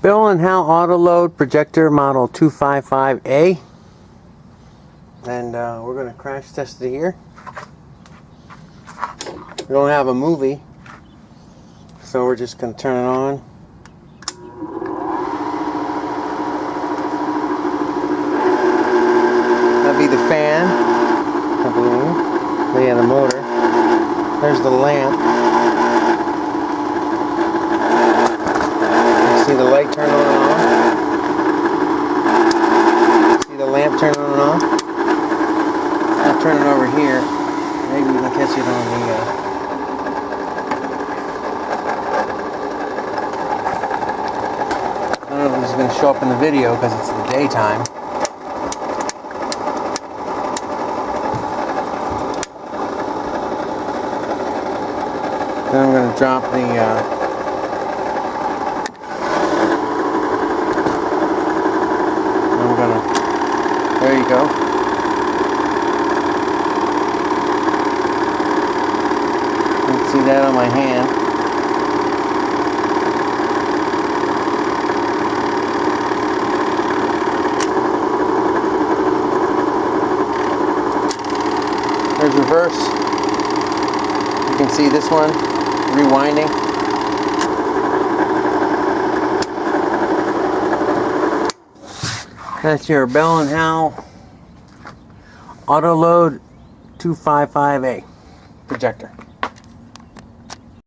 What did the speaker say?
Bell Howell Autoload projector model 255A, and we're going to crash test it here. We don't have a movie, so we're just going to turn it on. That'll be the fan, I believe. Yeah, the motor. There's the lamp. See the light turn on and off. See the lamp turn on and off. I'll turn it over here. Maybe we can catch it on the I don't know if this is going to show up in the video because it's the daytime. Then I'm going to drop the there you go. You can see that on my hand. There's reverse. You can see this one rewinding. That's your Bell Howell Autoload 255A projector.